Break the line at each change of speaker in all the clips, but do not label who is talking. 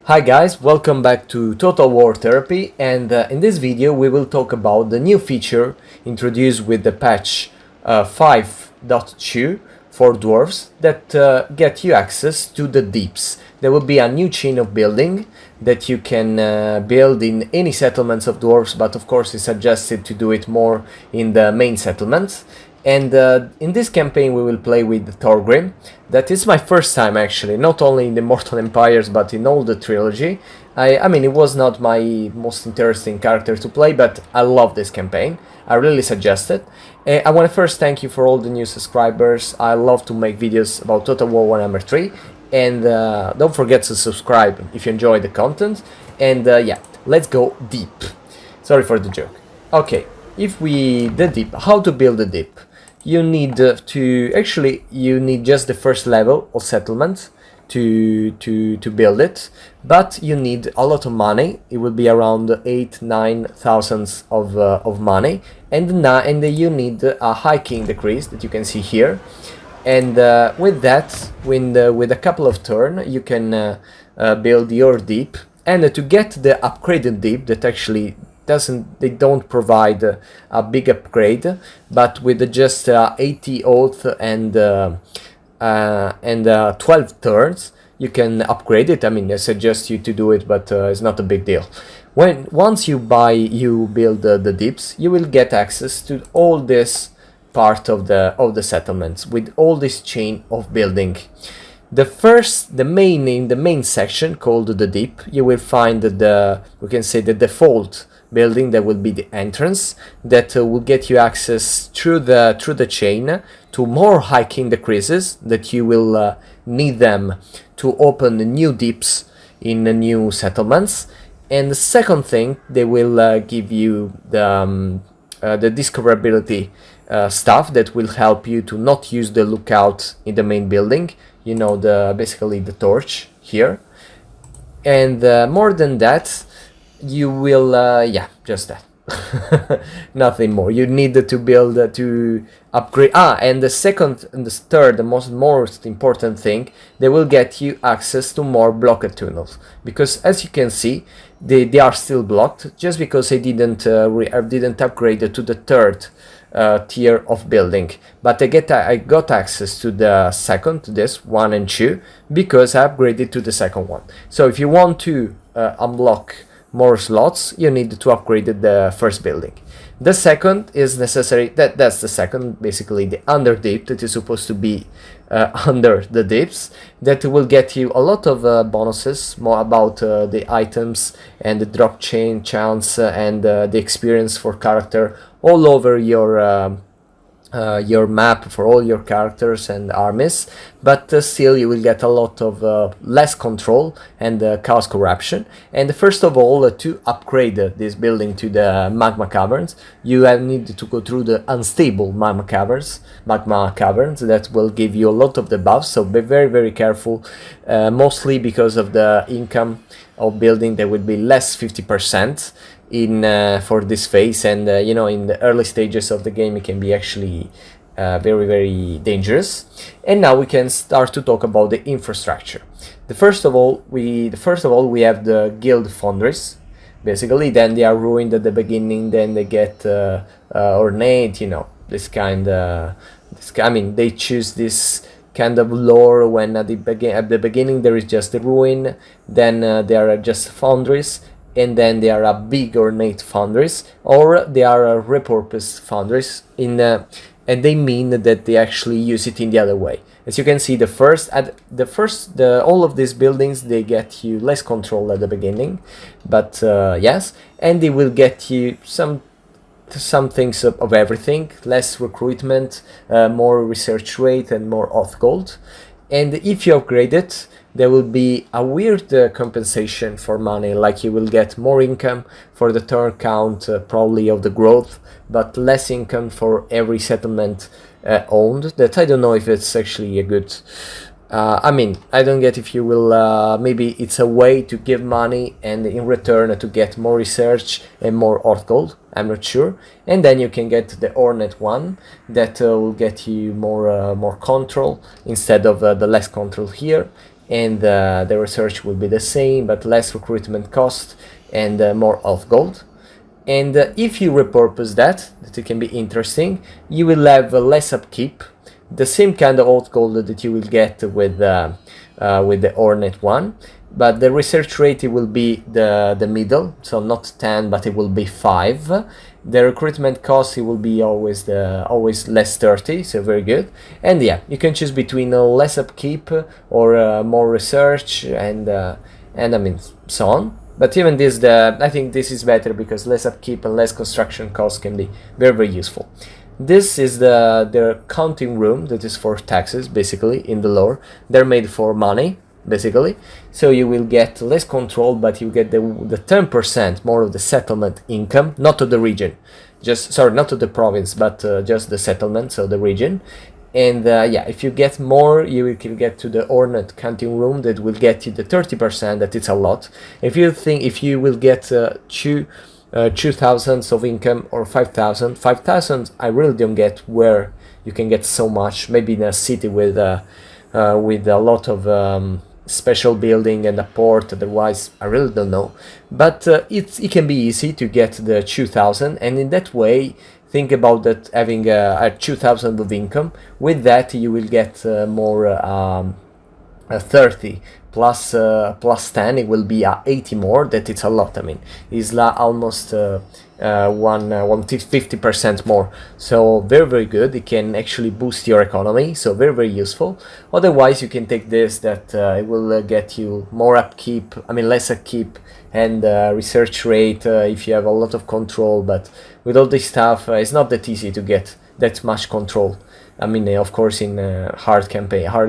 Hi guys, welcome back to Total War Therapy, and in this video we will talk about the new feature introduced with the patch 5.2 for dwarves that get you access to the DEEPS. There will be a new chain of building that you can build in any settlements of dwarves, but of course it's suggested to do it more in the main settlements. And in this campaign we will play with Thorgrim. That is my first time actually, not only in the Mortal Empires but in all the trilogy. I mean, it was not my most interesting character to play, but I love this campaign. I really suggest it. I want to first thank you for all the new subscribers. I love to make videos about Total War Warhammer 3. And don't forget to subscribe if you enjoy the content. And yeah, let's go deep. Sorry for the joke. Okay, the deep, how to build a deep? You need you need just the first level of settlement to build it, but you need a lot of money. It will be around 8,000-9,000 of money, and you need a high king decrease that you can see here. And with that, with a couple of turns, you can build your deep. And to get the upgraded deep that actually they don't provide a big upgrade, but with just 80 oath and 12 turns you can upgrade it. I mean, I suggest you to do it, but it's not a big deal. Once you build the deeps, you will get access to all this part of the settlements with all this chain of building. The main section called the deep, you will find we can say the default building that will be the entrance that will get you access through the chain to more high king decreases that you will need them to open new deeps in the new settlements. And the second thing, they will give you the discoverability stuff that will help you to not use the lookout in the main building, you know, basically the torch here. And more than that, you will yeah, just that. Nothing more. You need to build to upgrade. And the second and the third, the most important thing, they will get you access to more blocked tunnels, because as you can see, they are still blocked just because I didn't upgrade it to the third tier of building. But I got access to the second, to this 1 and 2, because I upgraded to the second one. So if you want to unlock more slots, you need to upgrade the first building. The second is necessary. That's the second, basically the Underdeep, that is supposed to be under the deeps, that will get you a lot of bonuses, more about the items and the drop chain chance and the experience for character all over your map for all your characters and armies. But still you will get a lot of less control and chaos corruption. And first of all, to upgrade this building to the magma caverns, you need to go through the unstable magma caverns that will give you a lot of the buffs. So be very careful, mostly because of the income of building. There will be less 50% for this phase, and you know, in the early stages of the game it can be actually very dangerous. And now we can start to talk about the infrastructure. First of all we have the guild foundries. Basically, then they are ruined at the beginning, then they get ornate, you know, I mean, they choose this kind of lore when at the beginning there is just the ruin, then there are just foundries, and then they are a big ornate foundries, or they are a repurposed foundries and they mean that they actually use it in the other way. As you can see, all of these buildings, they get you less control at the beginning, but yes, and they will get you some things of everything, less recruitment, more research rate, and more auth gold. And if you upgrade it, there will be a weird compensation for money, like you will get more income for the turn count, probably of the growth, but less income for every settlement owned. That I don't know if it's actually a good I mean, I don't get if you will, maybe it's a way to give money and in return to get more research and more art gold, I'm not sure. And then you can get the Ornate one that will get you more control instead of the less control here. and the research will be the same, but less recruitment cost and more of gold. And if you repurpose that it can be interesting. You will have less upkeep, the same kind of old gold that you will get with the Hornet one, but the research rate it will be the middle, so not 10, but it will be 5. The recruitment cost it will be always less 30, so very good. And yeah, you can choose between less upkeep or more research and I mean so on. But even this, I think this is better because less upkeep and less construction costs can be very, very useful. This is the counting room that is for taxes, basically, in the lore. They're made for money, basically. So you will get less control, but you get the 10% more of the settlement income, not to the region. Sorry, not to the province, but just the settlement, so the region. And yeah, if you get more, you can get to the Hornet counting room that will get you the 30%, that it's a lot. If you will get 2,000 of income or 5,000 I really don't get where you can get so much. Maybe in a city with a lot of special building and a port, otherwise I really don't know. But it can be easy to get the 2,000, and in that way think about that having a 2,000 of income. With that you will get more 30 plus 10, it will be 80 more. That it's a lot. I mean, it's almost 150% more, so very, very good. It can actually boost your economy, so very, very useful. Otherwise you can take this, that it will get you more upkeep, I mean less upkeep, and research rate if you have a lot of control. But with all this stuff it's not that easy to get that much control. I mean, of course, in hard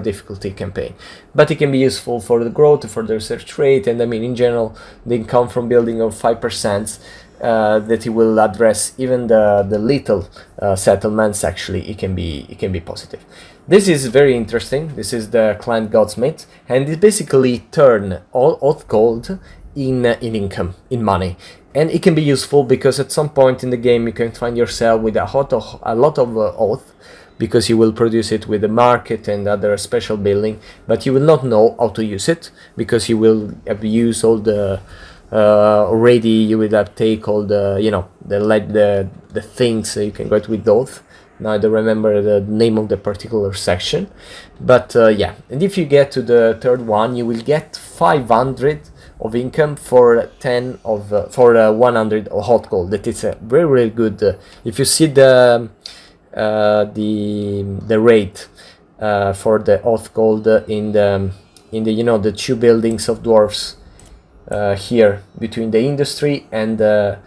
difficulty campaign, but it can be useful for the growth, for the research rate, and I mean, in general, the income from building of 5%, that it will address even the little settlements. Actually, it can be positive. This is very interesting. This is the Client Godsmith, and it basically turn all oath gold in income, in money. And it can be useful because at some point in the game you can find yourself with a lot of oath, because you will produce it with the market and other special building, but you will not know how to use it, because you will have used all the already. You will have take all the the things you can get with oath. Now I don't remember the name of the particular section, but yeah. And if you get to the third one, you will get 500 of income for 100 of hot gold. That is a very, very good. If you see the rate for the oath gold in the the two buildings of dwarfs here between the industry and the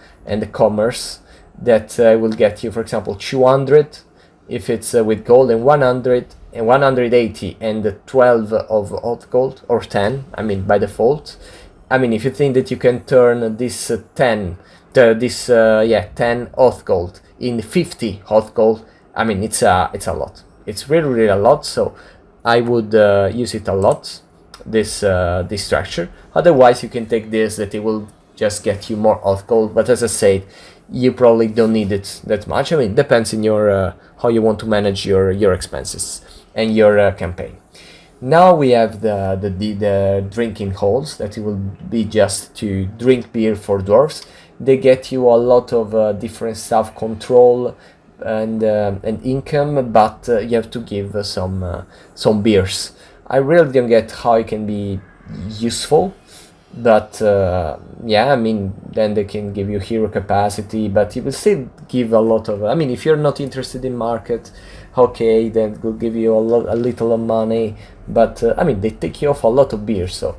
commerce, that will get you, for example, 200 if it's with gold, and 100 and 180 and 12 of oath gold, or 10, I mean, by default. I mean, if you think that you can turn this 10 oath gold in 50 oath gold, I mean, it's a lot. It's really, really a lot. So I would use it a lot, this structure. Otherwise, you can take this, that it will just get you more oath gold. But as I said, you probably don't need it that much. I mean, it depends on your how you want to manage your expenses and your campaign. Now we have the drinking halls, that it will be just to drink beer for dwarves. They get you a lot of different stuff, control and income, but you have to give some beers. I really don't get how it can be useful, but yeah, I mean, then they can give you hero capacity, but it will still give a lot of. I mean, if you're not interested in market, okay, then it will give you a little of money, but I mean, they take you off a lot of beer, so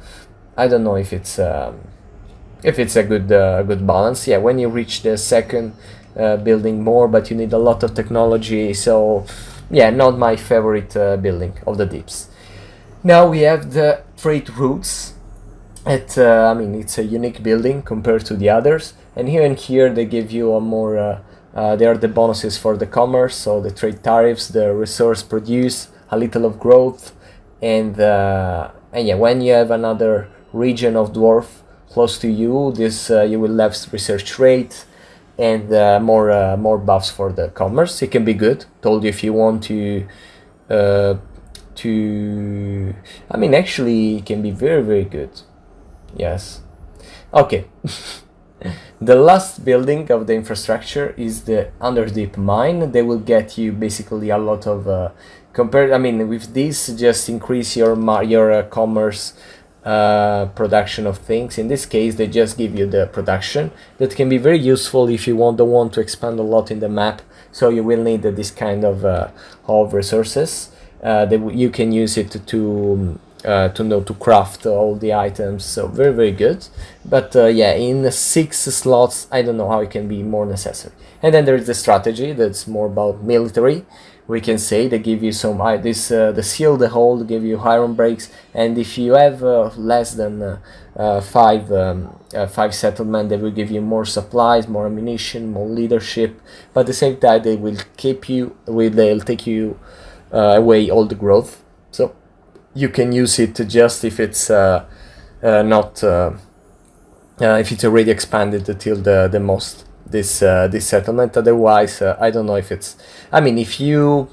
I don't know if it's a good balance. Yeah, when you reach the second building more, but you need a lot of technology, so yeah, not my favorite building of the DEEPS. Now we have the trade routes. I mean, it's a unique building compared to the others, and here they give you a more they are the bonuses for the commerce, so the trade tariffs, the resource produce, a little of growth, and yeah, when you have another region of dwarf close to you, this you will have research rate and more buffs for the commerce. It can be good. Told you, if you want to to, I mean, actually it can be very, very good. Yes. Okay. The last building of the infrastructure is the Underdeep mine. They will get you basically a lot of I mean, with this, just increase your commerce production of things. In this case, they just give you the production that can be very useful if you don't want to expand a lot in the map. So you will need this kind of resources. You can use it to craft all the items, so very, very good. But yeah, in 6 slots, I don't know how it can be more necessary. And then there is the strategy that's more about military. We can say they give you some the seal the hold give you iron breaks, and if you have less than 5 settlement, they will give you more supplies, more ammunition, more leadership. But at the same time, they will they'll take you away all the growth. So you can use it just if it's not if it's already expanded till the most this settlement. Otherwise, I don't know if it's, I mean, if you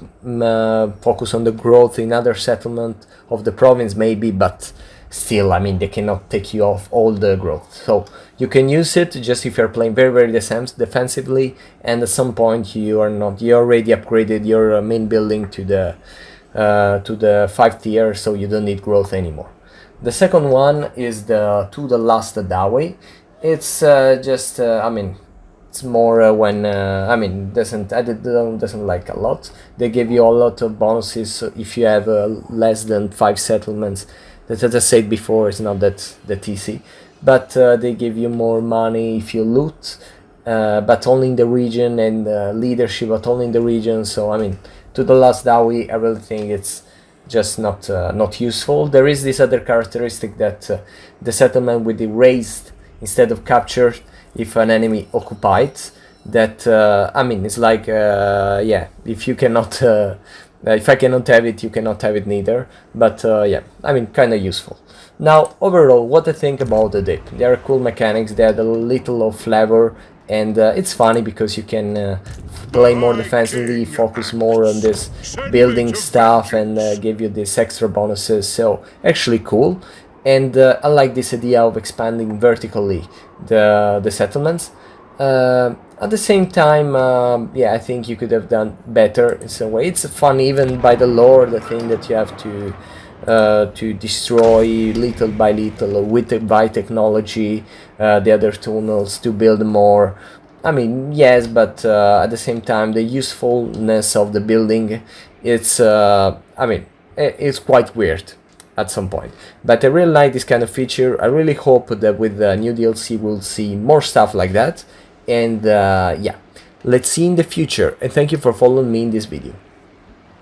focus on the growth in other settlement of the province, maybe, but still, I mean, they cannot take you off all the growth. So you can use it just if you're playing very, very defensively, and at some point you already upgraded your main building to the 5th tier, so you don't need growth anymore. The second one is the last Dawi. It's just I mean, it's more when I mean, doesn't like a lot. They give you a lot of bonuses if you have less than 5 settlements. That, as I said before, is not that easy. But they give you more money if you loot, but only in the region, and leadership, but only in the region. So I mean, to the last Dawi, I really think it's just not useful. There is this other characteristic that the settlement will be raised instead of captured if an enemy occupied. That I mean, it's like yeah, if you cannot if I cannot have it, you cannot have it neither. But yeah, I mean, kind of useful. Now overall, what I think about the dip, they are cool mechanics, they add a little of flavor, and it's funny because you can play more defensively, focus more on this building stuff, and give you these extra bonuses. So actually cool. And I like this idea of expanding vertically the settlements. At the same time, yeah, I think you could have done better in some way. It's fun even by the lore, the thing that you have to destroy little by little by technology the other tunnels to build more. I mean, yes, but at the same time, the usefulness of the building, it's I mean, it's quite weird at some point. But I really like this kind of feature. I really hope that with the new DLC we'll see more stuff like that. And yeah, let's see in the future. And thank you for following me in this video.